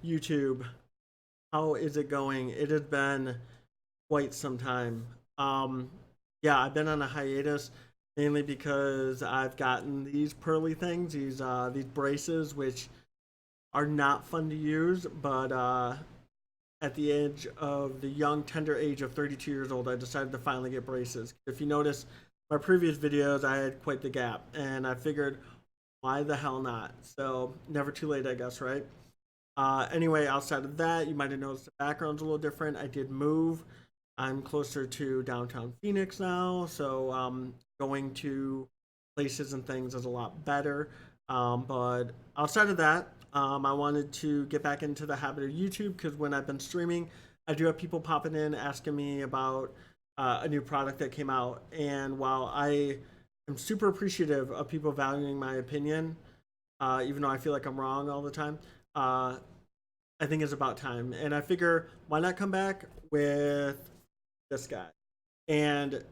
YouTube. How is it going? It has been quite some time. Um, yeah, I've been on a hiatus mainly because I've gotten these pearly things, these braces, which are not fun to use. But at the age of the young, tender age of 32 years old, I decided to finally get braces. If you notice my previous videos, I had quite the gap, and I figured, why the hell not? So never too late, I guess, right? Anyway, outside of that, you might have noticed the background's a little different. I did move. I'm closer to downtown Phoenix now, so going to places and things is a lot better. But outside of that, I wanted to get back into the habit of YouTube because when I've been streaming, I do have people popping in asking me about a new product that came out. And while I am super appreciative of people valuing my opinion, even though I feel like I'm wrong all the time, uh, I think it's about time. And I figure, why not come back with this guy? And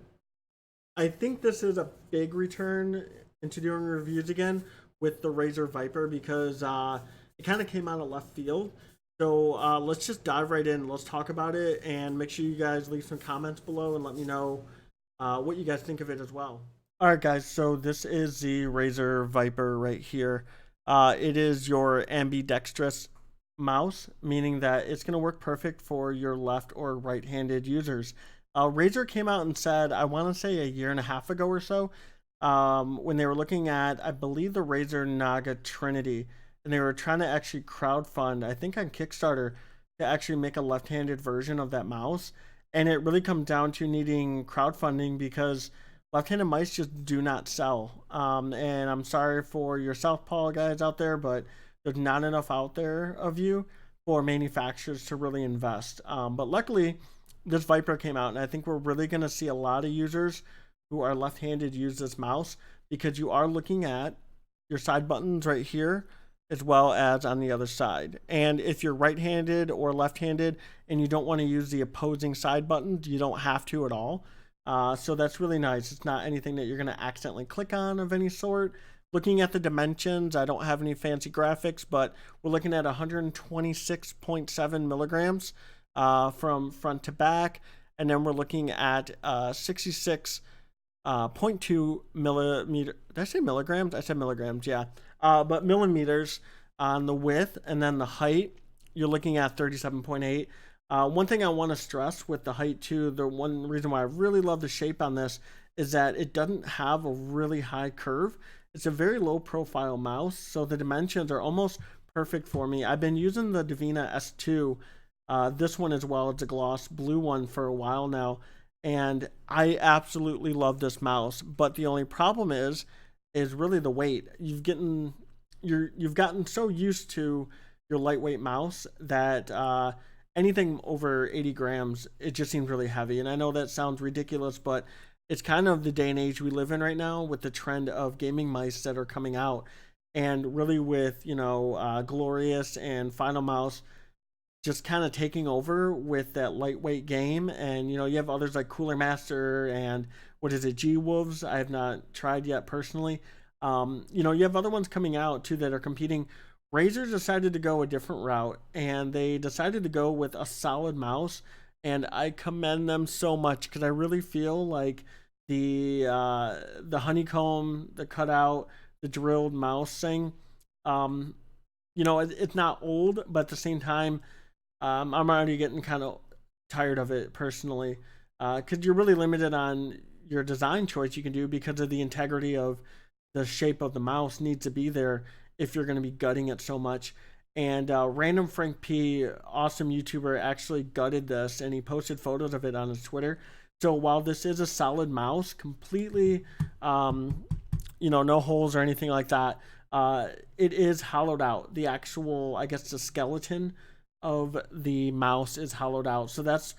I think this is a big return into doing reviews again with the Razer Viper because it kind of came out of left field. So let's just dive right in. Let's talk about it and make sure you guys leave some comments below and let me know what you guys think of it as well. All right, guys. So this is the Razer Viper right here. It is your ambidextrous mouse, meaning that it's going to work perfect for your left or right-handed users. Razer came out and said, I want to say a year and a half ago or so, when they were looking at, I believe, the Razer Naga Trinity, and they were trying to actually crowdfund, I think on Kickstarter, to actually make a left-handed version of that mouse. And it really comes down to needing crowdfunding because left-handed mice just do not sell. And I'm sorry for your Southpaw guys out there, but there's not enough out there of you for manufacturers to really invest. But luckily, this Viper came out, and I think we're really going to see a lot of users who are left-handed use this mouse because you are looking at your side buttons right here as well as on the other side. And if you're right-handed or left-handed and you don't want to use the opposing side buttons, you don't have to at all. So that's really nice. It's not anything that you're going to accidentally click on of any sort. Looking at the dimensions, I don't have any fancy graphics, but we're looking at 126.7 milligrams from front to back, and then we're looking at 66.2 millimeter. Did I say milligrams? I said milligrams, yeah. But millimeters on the width, and then the height, you're looking at 37.8. One thing I want to stress with the height too, the one reason why I really love the shape on this is that it doesn't have a really high curve. It's a very low profile mouse, so the dimensions are almost perfect for me. I've been using the Davina S2, this one as well. It's a gloss blue one for a while now, and I absolutely love this mouse. But the only problem is really the weight. You've gotten so used to your lightweight mouse that anything over 80 grams, it just seems really heavy. And I know that sounds ridiculous, but it's kind of the day and age we live in right now with the trend of gaming mice that are coming out. And really with, Glorious and Final Mouse just kind of taking over with that lightweight game. And, you have others like Cooler Master and what is it, G-Wolves? I have not tried yet personally. You have other ones coming out too that are competing. Razer decided to go a different route, and they decided to go with a solid mouse, and I commend them so much because I really feel like the honeycomb, the cutout, the drilled mouse thing, it's not old, but at the same time, I'm already getting kind of tired of it personally because you're really limited on your design choice you can do because of the integrity of the shape of the mouse needs to be there if you're going to be gutting it so much. And Random Frank P, awesome YouTuber, actually gutted this, and he posted photos of it on his Twitter. So while this is a solid mouse, completely, no holes or anything like that, it is hollowed out. The actual, I guess, the skeleton of the mouse is hollowed out. So that's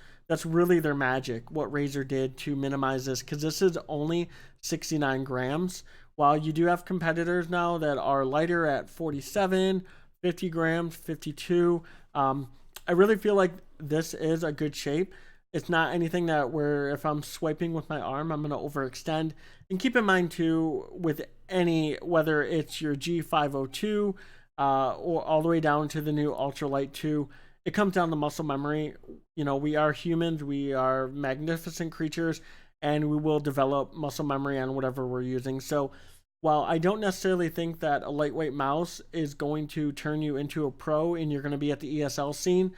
really their magic, what Razer did to minimize this, because this is only 69 grams. While you do have competitors now that are lighter at 47, 50 grams, 52. I really feel like this is a good shape. It's not anything that where if I'm swiping with my arm, I'm going to overextend. And keep in mind too, with any, whether it's your G502, or all the way down to the new ultralight 2. It comes down to muscle memory. We are humans, we are magnificent creatures, and we will develop muscle memory on whatever we're using. So while I don't necessarily think that a lightweight mouse is going to turn you into a pro and you're going to be at the ESL scene,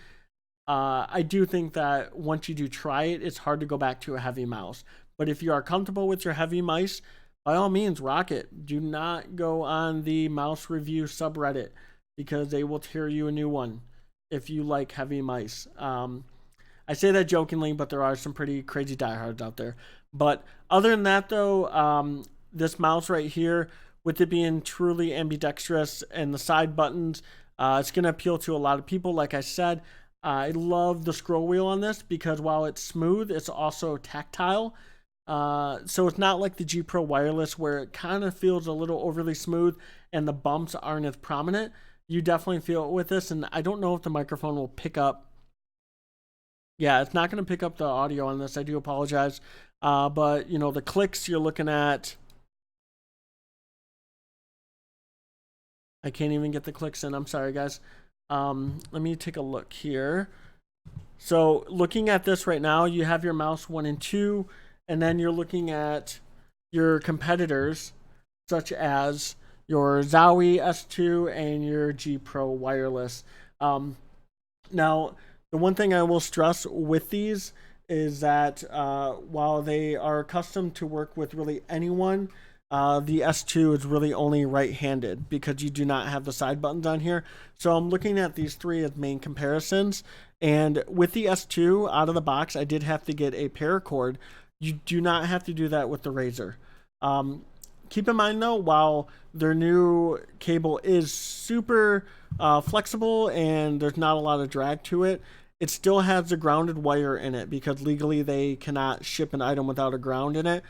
I do think that once you do try it, it's hard to go back to a heavy mouse. But if you are comfortable with your heavy mice, by all means, rock it. Do not go on the mouse review subreddit because they will tear you a new one if you like heavy mice. I say that jokingly, but there are some pretty crazy diehards out there. But other than that, though, this mouse right here, with it being truly ambidextrous and the side buttons, it's going to appeal to a lot of people. Like I said, I love the scroll wheel on this because while it's smooth, it's also tactile. So it's not like the G Pro Wireless where it kind of feels a little overly smooth and the bumps aren't as prominent. You definitely feel it with this, and I don't know if the microphone will pick up. Yeah, it's not going to pick up the audio on this. I do apologize. But, the clicks you're looking at, I can't even get the clicks in. I'm sorry, guys. Let me take a look here. So looking at this right now, you have your mouse 1 and 2, and then you're looking at your competitors, such as your Zowie S2 and your G Pro Wireless. Now, the one thing I will stress with these is that while they are accustomed to work with really anyone, the S2 is really only right-handed because you do not have the side buttons on here. So I'm looking at these three as main comparisons. And with the S2 out of the box, I did have to get a paracord. You do not have to do that with the Razer. Keep in mind though, while their new cable is super flexible and there's not a lot of drag to it, it still has a grounded wire in it because legally they cannot ship an item without a ground in it.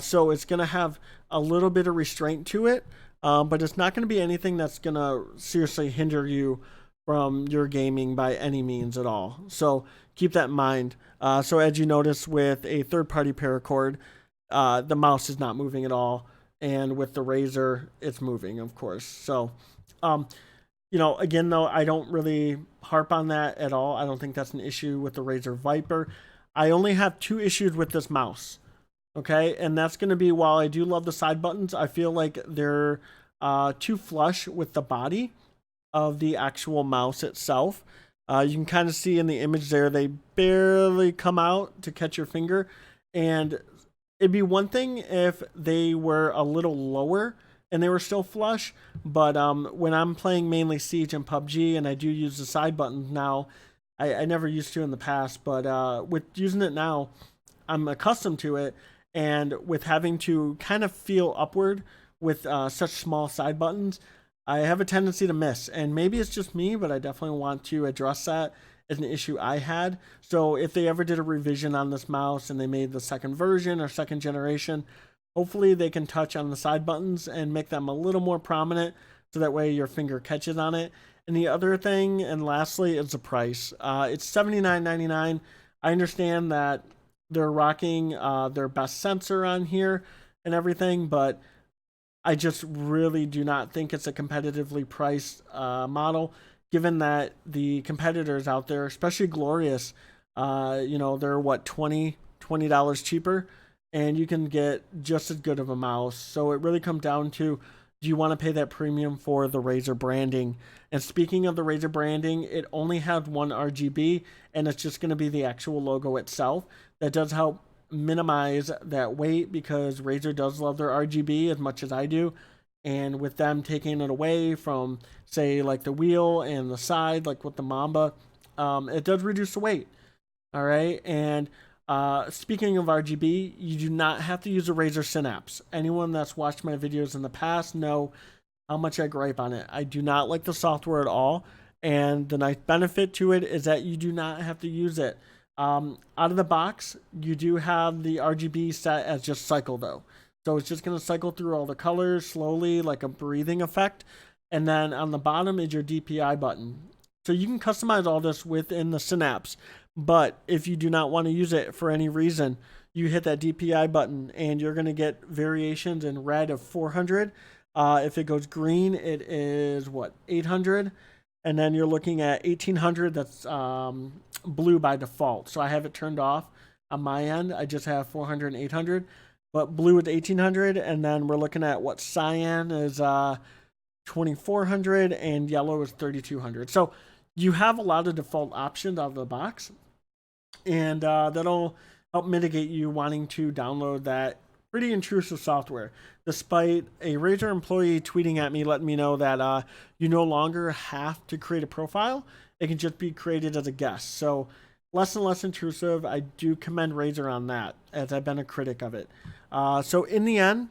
So it's going to have a little bit of restraint to it, but it's not going to be anything that's going to seriously hinder you from your gaming by any means at all. So keep that in mind. So as you notice with a third-party paracord, the mouse is not moving at all. And with the Razer, it's moving, of course. So, again, though, I don't really harp on that at all. I don't think that's an issue with the Razer Viper. I only have 2 issues with this mouse. Okay, and that's going to be, while I do love the side buttons, I feel like they're too flush with the body of the actual mouse itself. You can kind of see in the image there, they barely come out to catch your finger. And it'd be one thing if they were a little lower and they were still flush, but when I'm playing mainly Siege and PUBG and I do use the side buttons now, I never used to in the past, but with using it now, I'm accustomed to it. And with having to kind of feel upward with such small side buttons, I have a tendency to miss. And maybe it's just me, but I definitely want to address that as an issue I had. So if they ever did a revision on this mouse and they made the second version or second generation, hopefully they can touch on the side buttons and make them a little more prominent so that way your finger catches on it. And the other thing, and lastly, is the price. It's $79.99. I understand that they're rocking their best sensor on here and everything, but I just really do not think it's a competitively priced model, given that the competitors out there, especially Glorious, they're what, $20 cheaper, and you can get just as good of a mouse. So it really comes down to, do you want to pay that premium for the Razer branding? And speaking of the Razer branding, it only has one RGB, and it's just going to be the actual logo itself. That does help minimize that weight because Razer does love their RGB as much as I do. And with them taking it away from, say, like the wheel and the side, like with the Mamba, it does reduce the weight. All right. And speaking of RGB, you do not have to use a Razer Synapse. Anyone that's watched my videos in the past know how much I gripe on it. I do not like the software at all. And the nice benefit to it is that you do not have to use it. Out of the box, you do have the RGB set as just cycle though. So it's just going to cycle through all the colors slowly, like a breathing effect. And then on the bottom is your DPI button. So you can customize all this within the Synapse. But if you do not want to use it for any reason, you hit that DPI button and you're going to get variations in red of 400, If it goes green, it is what, 800, and then you're looking at 1800. That's blue by default. So I have it turned off on my end. I just have 400 and 800, but blue is 1800, and then we're looking at what cyan is 2400, and yellow is 3200. So you have a lot of default options out of the box, and that'll help mitigate you wanting to download that pretty intrusive software. Despite a Razer employee tweeting at me, letting me know that you no longer have to create a profile, it can just be created as a guest. So less and less intrusive. I do commend Razer on that, as I've been a critic of it. So in the end,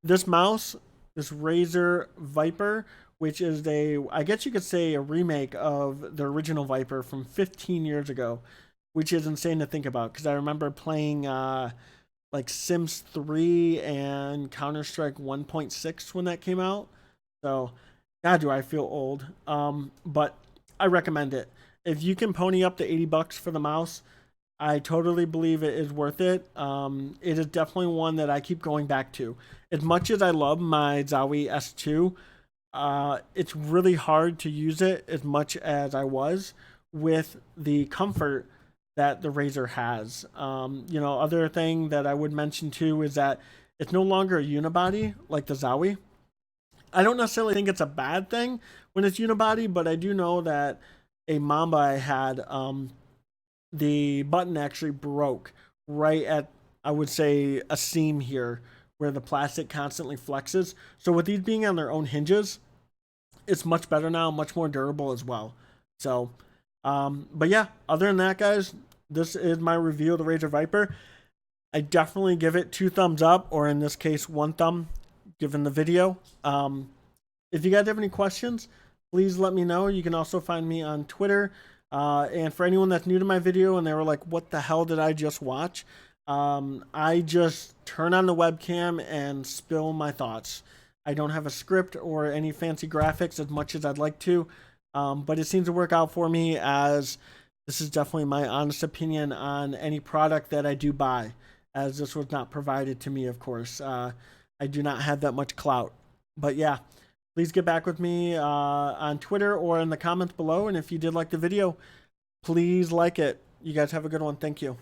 this mouse, this Razer Viper, which is I guess you could say a remake of the original Viper from 15 years ago, which is insane to think about, because I remember playing like Sims 3 and Counter-Strike 1.6 when that came out. So, God, do I feel old. But I recommend it. If you can pony up to $80 for the mouse, I totally believe it is worth it. It is definitely one that I keep going back to. As much as I love my Zowie S2, it's really hard to use it as much as I was with the comfort that the Razer has. Other thing that I would mention too is that it's no longer a unibody like the Zowie. I don't necessarily think it's a bad thing when it's unibody, but I do know that a Mamba I had, the button actually broke right at, I would say, a seam here where the plastic constantly flexes. So with these being on their own hinges, it's much better now, much more durable as well. So, but yeah, other than that, guys, this is my review of the Razer Viper. I definitely give it 2 thumbs up, or in this case, 1 thumb, given the video. If you guys have any questions, please let me know. You can also find me on Twitter. And for anyone that's new to my video and they were like, what the hell did I just watch? I just turn on the webcam and spill my thoughts. I don't have a script or any fancy graphics as much as I'd like to, but it seems to work out for me, as this is definitely my honest opinion on any product that I do buy, as this was not provided to me, of course. I do not have that much clout. But yeah, please get back with me on Twitter or in the comments below. And if you did like the video, please like it. You guys have a good one. Thank you.